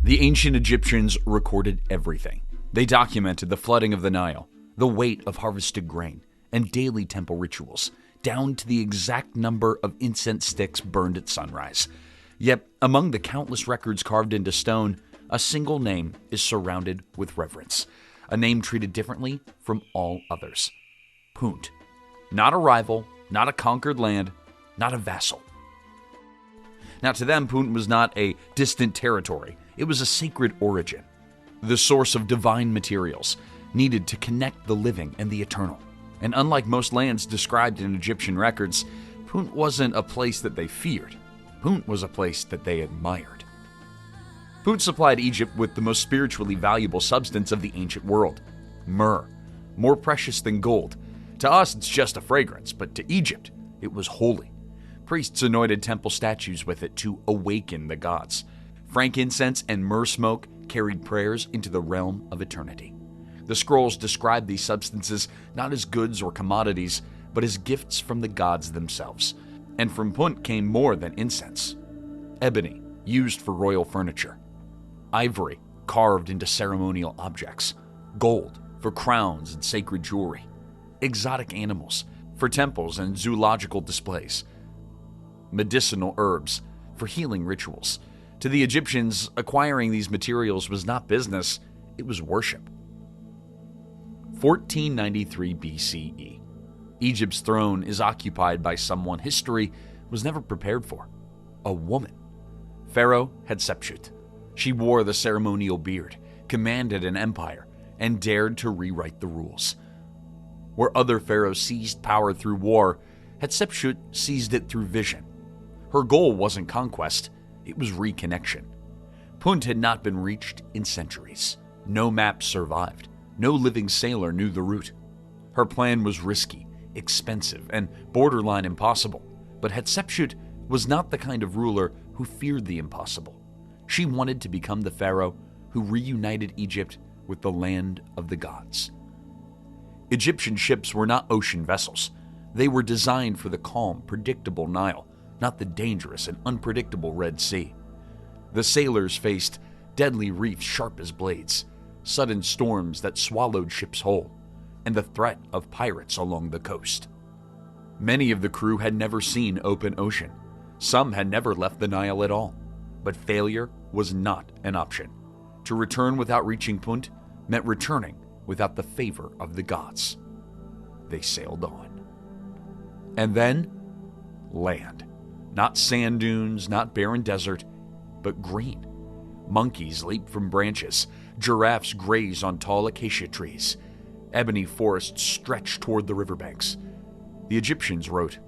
The ancient Egyptians recorded everything. They documented the flooding of the Nile, the weight of harvested grain, and daily temple rituals, down to the exact number of incense sticks burned at sunrise. Yet, among the countless records carved into stone, a single name is surrounded with reverence, a name treated differently from all others. Punt. Not a rival, not a conquered land, not a vassal. Now, to them, Punt was not a distant territory. It was a sacred origin, the source of divine materials needed to connect the living and the eternal. And unlike most lands described in Egyptian records, Punt wasn't a place that they feared. Punt was a place that they admired. Punt supplied Egypt with the most spiritually valuable substance of the ancient world, myrrh, more precious than gold. To us, it's just a fragrance, but to Egypt, it was holy. Priests anointed temple statues with it to awaken the gods. Frankincense and myrrh smoke carried prayers into the realm of eternity. The scrolls describe these substances not as goods or commodities, but as gifts from the gods themselves. And from Punt came more than incense. Ebony, used for royal furniture. Ivory, carved into ceremonial objects. Gold, for crowns and sacred jewelry. Exotic animals, for temples and zoological displays. Medicinal herbs, for healing rituals. To the Egyptians, acquiring these materials was not business, it was worship. 1493 BCE. Egypt's throne is occupied by someone history was never prepared for. A woman. Pharaoh Hatshepsut. She wore the ceremonial beard, commanded an empire, and dared to rewrite the rules. Where other pharaohs seized power through war, Hatshepsut seized it through vision. Her goal wasn't conquest, it was reconnection. Punt had not been reached in centuries. No map survived. No living sailor knew the route. Her plan was risky, expensive, and borderline impossible. But Hatshepsut was not the kind of ruler who feared the impossible. She wanted to become the pharaoh who reunited Egypt with the land of the gods. Egyptian ships were not ocean vessels. They were designed for the calm, predictable Nile, not the dangerous and unpredictable Red Sea. The sailors faced deadly reefs sharp as blades, sudden storms that swallowed ships whole, and the threat of pirates along the coast. Many of the crew had never seen open ocean. Some had never left the Nile at all. But failure was not an option. To return without reaching Punt meant returning without the favor of the gods. They sailed on. And then, land. Not sand dunes, not barren desert, but green. Monkeys leap from branches. Giraffes graze on tall acacia trees. Ebony forests stretch toward the riverbanks. The Egyptians wrote,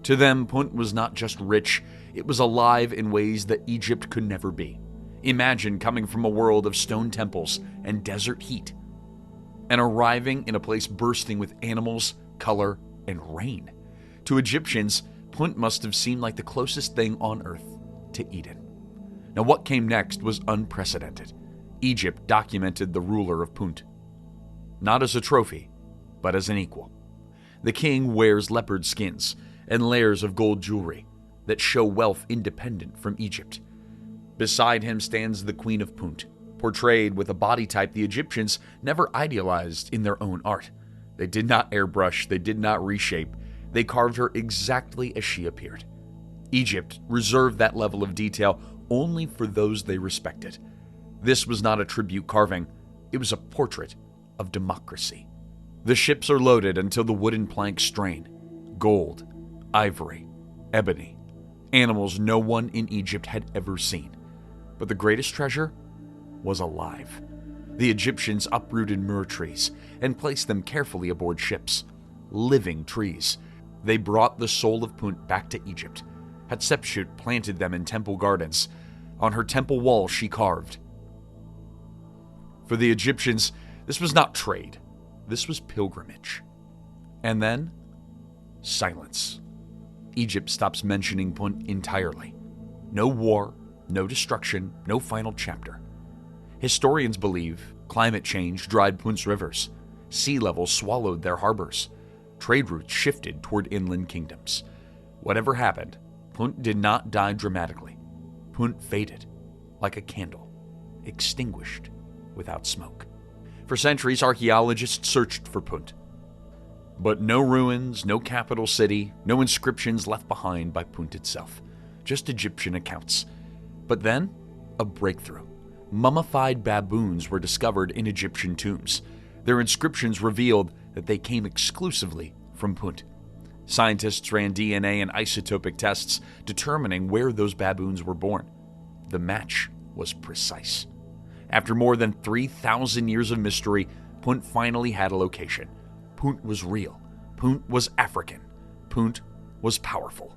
"To them, Punt was not just rich, it was alive in ways that Egypt could never be. Imagine coming from a world of stone temples and desert heat, and arriving in a place bursting with animals, color, and rain. To Egyptians, Punt must have seemed like the closest thing on earth to Eden." Now, what came next was unprecedented. Egypt documented the ruler of Punt, not as a trophy, but as an equal. The king wears leopard skins and layers of gold jewelry that show wealth independent from Egypt. Beside him stands the Queen of Punt, portrayed with a body type the Egyptians never idealized in their own art. They did not airbrush, they did not reshape, they carved her exactly as she appeared. Egypt reserved that level of detail only for those they respected. This was not a tribute carving, it was a portrait of democracy. The ships are loaded until the wooden planks strain. Gold, ivory, ebony, animals no one in Egypt had ever seen. But the greatest treasure was alive. The Egyptians uprooted myrrh trees and placed them carefully aboard ships. Living trees. They brought the soul of Punt back to Egypt. Hatshepsut planted them in temple gardens. On her temple wall she carved. For the Egyptians, this was not trade. This was pilgrimage. And then, silence. Egypt stops mentioning Punt entirely. No war, no destruction, no final chapter. Historians believe climate change dried Punt's rivers. Sea levels swallowed their harbors. Trade routes shifted toward inland kingdoms. Whatever happened, Punt did not die dramatically. Punt faded. like a candle, extinguished without smoke. For centuries, archaeologists searched for Punt. But no ruins, no capital city, no inscriptions left behind by Punt itself. Just Egyptian accounts. But then, a breakthrough. Mummified baboons were discovered in Egyptian tombs. Their inscriptions revealed that they came exclusively from Punt. Scientists ran DNA and isotopic tests determining where those baboons were born. The match was precise. After more than 3,000 years of mystery, Punt finally had a location. Punt was real. Punt was African. Punt was powerful.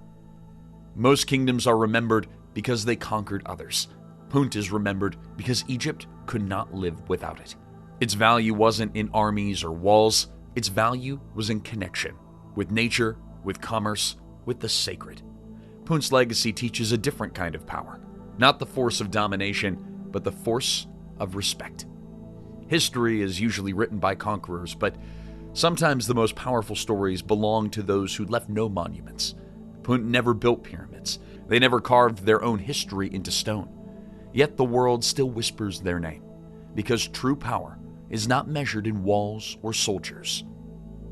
Most kingdoms are remembered because they conquered others. Punt is remembered because Egypt could not live without it. Its value wasn't in armies or walls. Its value was in connection with nature, with commerce, with the sacred. Punt's legacy teaches a different kind of power. Not the force of domination, but the force of respect. History is usually written by conquerors, but sometimes the most powerful stories belong to those who left no monuments. Punt never built pyramids. They never carved their own history into stone. Yet the world still whispers their name, because true power is not measured in walls or soldiers,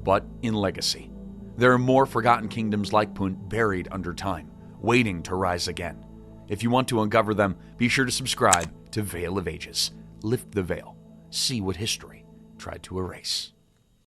but in legacy. There are more forgotten kingdoms like Punt buried under time, waiting to rise again. If you want to uncover them, be sure to subscribe to Veil of Ages. Lift the veil. See what history tried to erase.